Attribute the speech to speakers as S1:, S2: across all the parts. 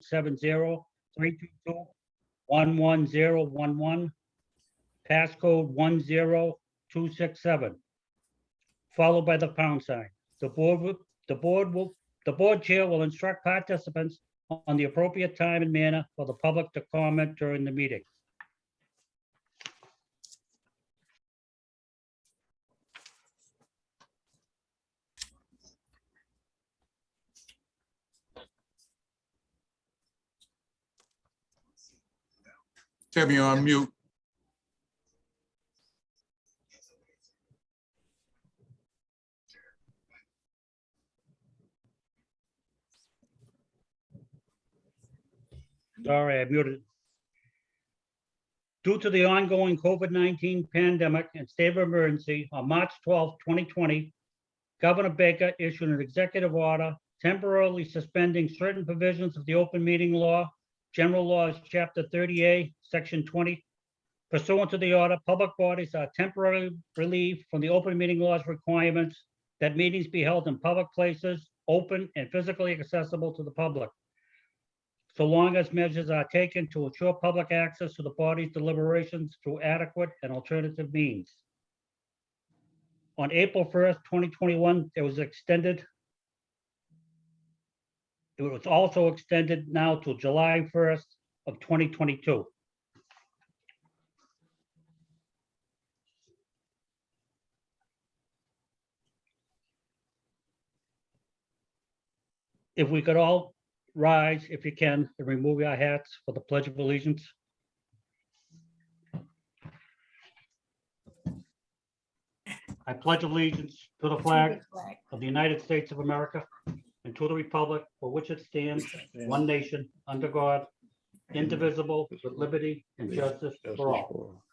S1: 70-322-11011, passcode 10267, followed by the pound sign. The board chair will instruct participants on the appropriate time and manner for the public to comment during the meeting.
S2: Tim, you're on mute.
S1: Sorry, I muted. Due to the ongoing COVID-19 pandemic and state of emergency, on March 12, 2020, Governor Baker issued an executive order temporarily suspending certain provisions of the open meeting law, General Laws, Chapter 30A, Section 20. Pursuant to the order, public bodies are temporarily relieved from the open meeting laws requirements that meetings be held in public places, open and physically accessible to the public, so long as measures are taken to ensure public access to the body's deliberations through adequate and alternative means. On April 1st, 2021, it was also extended now to July 1st of 2022. If we could all rise, if you can, and remove your hats for the Pledge of Allegiance. I pledge allegiance to the flag of the United States of America and to the republic for which it stands, one nation, under God, indivisible, with liberty and justice for all.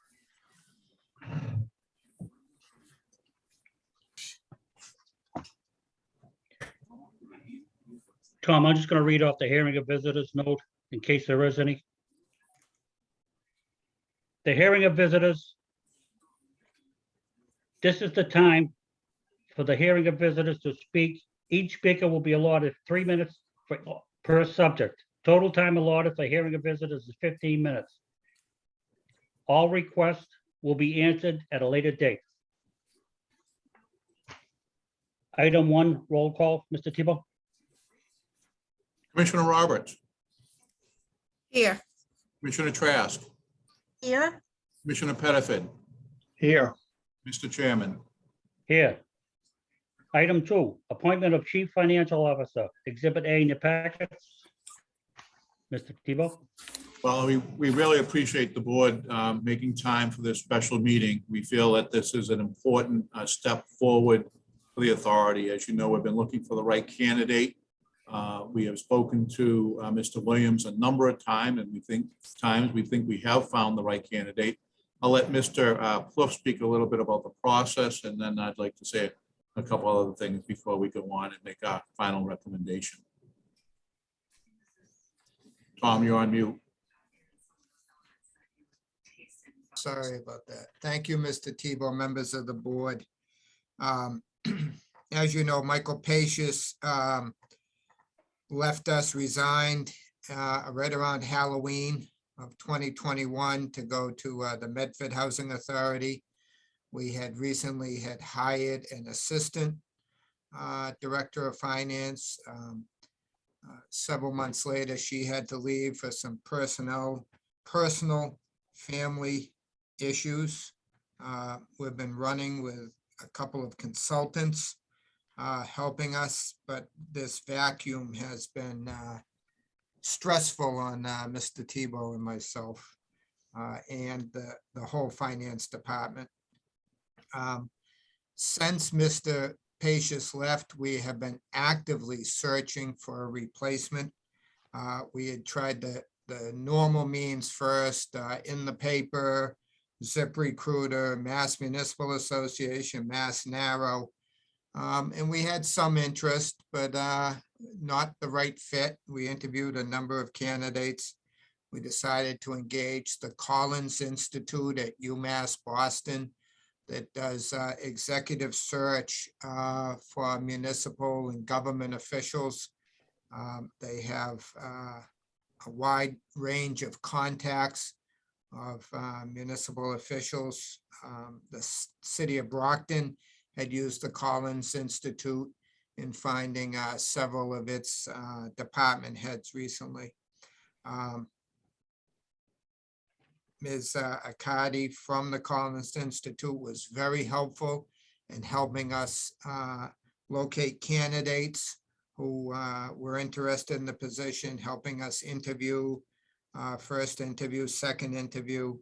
S1: Tom, I'm just going to read off the hearing of visitors note in case there is any. The hearing of visitors. This is the time for the hearing of visitors to speak. Each speaker will be allotted 3 minutes per subject. Total time allotted for hearing of visitors is 15 minutes. All requests will be answered at a later date. Item 1, roll call, Mr. Tebow.
S2: Commissioner Roberts,
S3: Here.
S2: Commissioner Trask,
S3: Here.
S2: Commissioner Pettiford,
S4: Here.
S2: Mr. Chairman.
S1: Here. Item 2, appointment of Chief Financial Officer, Exhibit A in your packets. Mr. Tebow.
S2: Well, we really appreciate the board making time for this special meeting. We feel that this is an important step forward for the authority. As you know, we've been looking for the right candidate. We have spoken to Mr. Williams a number of times, and we think we have found the right candidate. I'll let Mr. Plouffe speak a little bit about the process, and then I'd like to say a couple other things before we go on and make our final recommendation. Tom, you're on mute.
S4: Sorry about that. Thank you, Mr. Tebow, members of the board. As you know, Michael Pacious left us, resigned right around Halloween of 2021 to go to the Medford Housing Authority. We had recently hired an assistant director of finance. Several months later, she had to leave for some personal family issues. We've been running with a couple of consultants helping us, but this vacuum has been stressful on Mr. Tebow and myself and the whole finance department. Since Mr. Pacious left, we have been actively searching for a replacement. We had tried the normal means first, in the paper, ZipRecruiter, Mass Municipal Association, Mass Narrow. And we had some interest, but not the right fit. We interviewed a number of candidates. We decided to engage the Collins Institute at UMass Boston that does executive search for municipal and government officials. They have a wide range of contacts of municipal officials. The city of Brockton had used the Collins Institute in finding several of its department heads recently. Ms. Akadi from the Collins Institute was very helpful in helping us locate candidates who were interested in the position, helping us interview, first interview, second interview.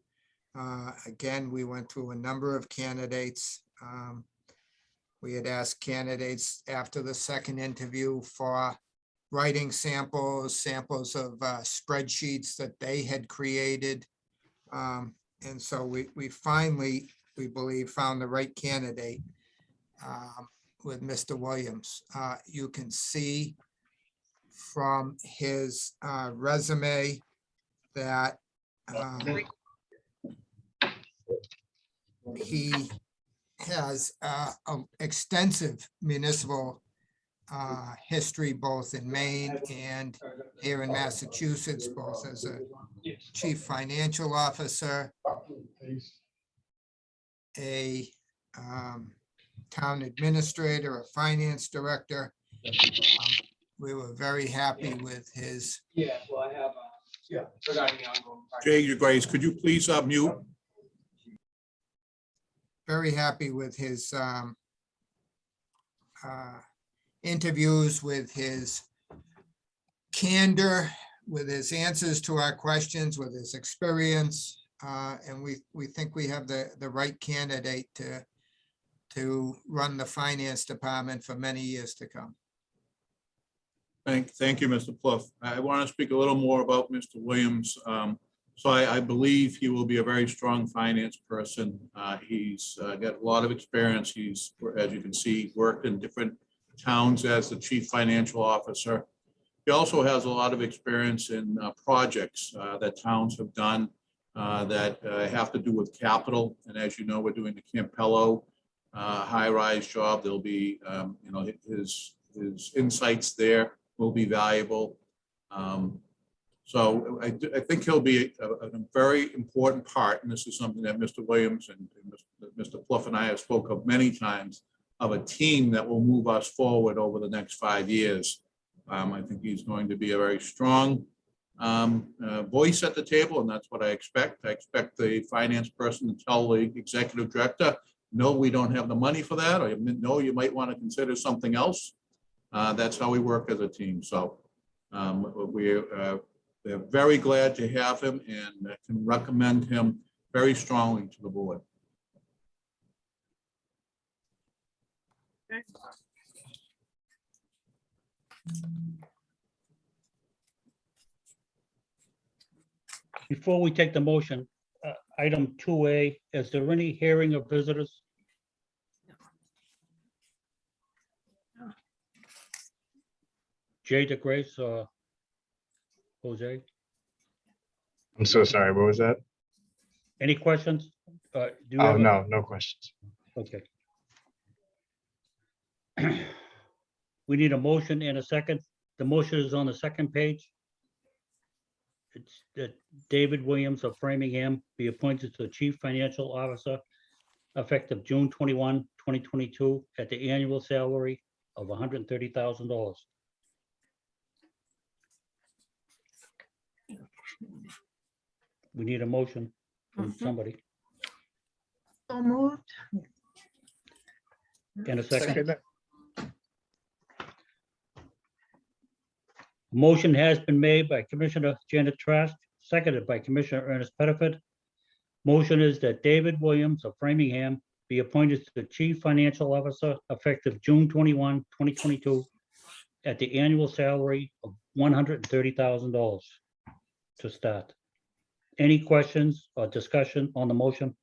S4: Again, we went through a number of candidates. We had asked candidates after the second interview for writing samples of spreadsheets that they had created. And so we finally, we believe, found the right candidate with Mr. Williams. You can see from his resume that he has extensive municipal history, both in Maine and here in Massachusetts, both as a chief financial officer, a town administrator, a finance director. We were very happy with his.
S5: Yeah, well, I have, regarding the ongoing.
S2: Jay, your Grace, could you please mute?
S4: Very happy with his interviews, with his candor, with his answers to our questions, with his experience. And we think we have the right candidate to run the finance department for many years to come.
S2: Thank you, Mr. Plouffe. I want to speak a little more about Mr. Williams. So I believe he will be a very strong finance person. He's got a lot of experience. He's, as you can see, worked in different towns as the chief financial officer. He also has a lot of experience in projects that towns have done that have to do with capital. And as you know, we're doing the Campello high-rise job. There'll be, his insights there will be valuable. So I think he'll be a very important part, and this is something that Mr. Williams and Mr. Plouffe and I have spoke of many times, of a team that will move us forward over the next 5 years. I think he's going to be a very strong voice at the table, and that's what I expect. I expect the finance person to tell the executive director, no, we don't have the money for that, or no, you might want to consider something else. That's how we work as a team. So we're very glad to have him and can recommend him very strongly to the board.
S1: Before we take the motion, item 2A, is there any hearing of visitors? Jay DeGrace or Jose?
S6: I'm so sorry. What was that?
S1: Any questions? Do you
S6: Oh,
S1: have a-
S6: no, no questions.
S1: Okay. We need a motion and a second. The motion is on the second page. It's that David Williams of Framingham be appointed to the Chief Financial Officer effective June 21, 2022, at the annual salary of $130,000. We need a motion from somebody
S3: So moved.
S1: and a second.
S6: Second.
S1: Motion has been made by Commissioner Janet Trask, seconded by Commissioner Ernest Pettiford. Motion is that David Williams of Framingham be appointed to the Chief Financial Officer effective June 21, 2022, at the annual salary of $130,000 to start. Any questions or discussion on the motion?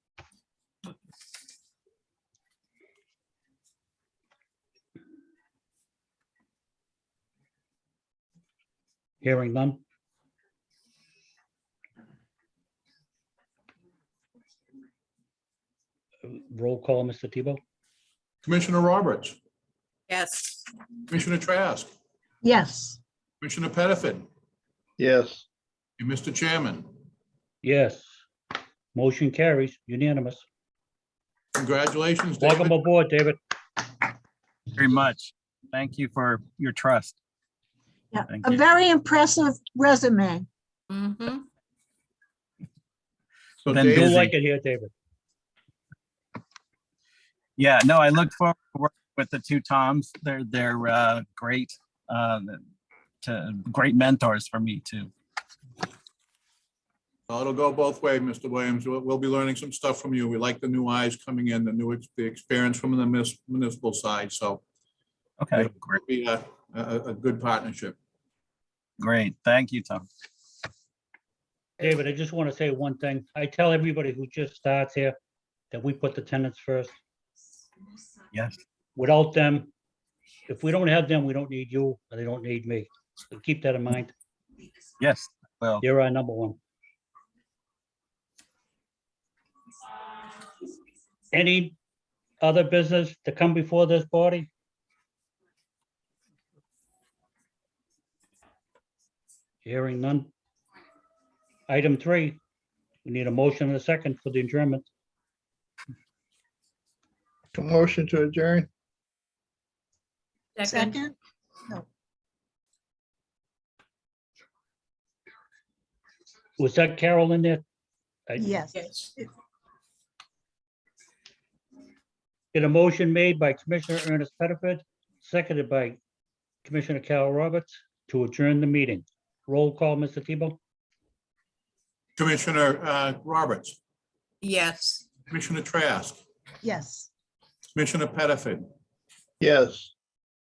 S1: Hearing none. Roll call, Mr. Tebow?
S2: Commissioner Roberts,
S3: Yes.
S2: Commissioner Trask,
S3: Yes.
S2: Commissioner Pettiford,
S6: Yes.
S2: And Mr. Chairman,
S1: Yes. Motion carries unanimous.
S2: congratulations,
S1: Welcome
S2: David.
S1: aboard, David.
S7: Very much. Thank you for your trust.
S3: Yeah,
S7: Thank
S3: a
S7: you.
S3: very impressive resume.
S8: Mm-hmm.
S2: So
S7: Been
S2: David,
S1: You'll
S7: busy.
S1: like it here, David.
S7: Yeah, no, I look forward to working with the two Toms. They're great, great mentors for me too.
S2: well, it'll go both ways, Mr. Williams. We'll be learning some stuff from you. We like the new eyes coming in, the experience from the municipal side. So
S7: Okay,
S2: it'll be a good partnership.
S7: great. Thank you, Tom.
S1: David, I just want to say one thing. I tell everybody who just starts here that we put the tenants first.
S7: Yes,
S1: Without them, if we don't have them, we don't need you, and they don't need me. So keep that in mind.
S7: yes, well,
S1: You're our number one. Any other business to come before this body? Hearing none. Item 3, we need a motion and a second for the adjournment.
S6: Motion to adjourn.
S8: Second.
S3: Second?
S1: Was that Carol in there?
S3: Yes.
S8: Yes.
S1: Get a motion made by Commissioner Ernest Pettiford, seconded by Commissioner Carol Roberts to adjourn the meeting. Roll call, Mr. Tebow?
S2: Commissioner Roberts,
S8: Yes.
S2: Commissioner Trask,
S3: Yes.
S2: Commissioner Pettiford,
S6: Yes.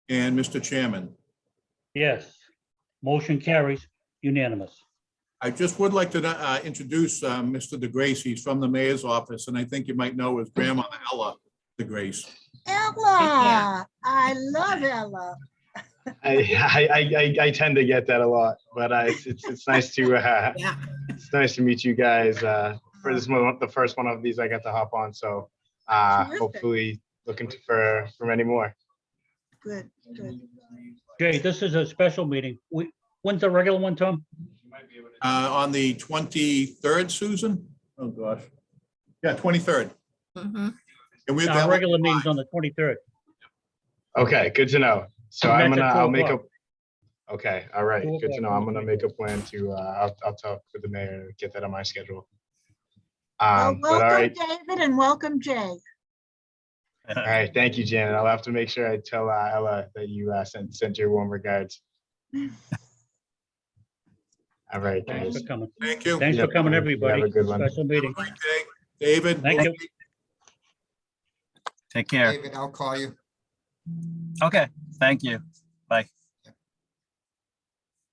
S2: and Mr. Chairman.
S1: Yes. Motion carries unanimous.
S2: I just would like to introduce Mr. DeGrace. He's from the mayor's office, and I think you might know his grandmother, Ella DeGrace.
S3: Ella, I love Ella.
S6: I tend to get that a lot, but it's nice to
S8: Yeah.
S6: it's nice to meet you guys. For this one, the first one of these I got to hop on, so
S3: Terrific.
S6: hopefully looking for many more.
S3: Good, good.
S1: Jay, this is a special meeting. When's the regular one, Tom?
S2: On the 23rd, Susan? Oh, gosh. Yeah, 23rd.
S8: Mm-hmm.
S2: And we've
S1: Our
S2: got,
S1: regular meeting's on the 23rd.
S6: Okay, good to know. So
S1: And
S6: I'm
S1: that's at
S6: gonna,
S1: 2
S6: I'll make
S1: o'clock.
S6: a. Okay, all right,
S1: 2
S6: good to know.
S1: o'clock.
S6: I'm gonna make a plan to, I'll talk with the mayor and get that on my schedule.
S3: Well,
S6: But all
S3: welcome,
S6: right,
S3: David, and welcome, Jay.
S6: all right, thank you, Janet. I'll have to make sure I tell Ella that you sent your warm regards. All right,
S1: Thanks
S6: guys.
S1: for coming.
S2: thank you.
S1: Thanks for
S6: Yep,
S1: coming,
S6: you
S1: everybody.
S6: have a good one.
S1: Special meeting.
S2: David?
S1: Thank you.
S7: Take care.
S4: David, I'll call you.
S7: Okay, thank you. Bye.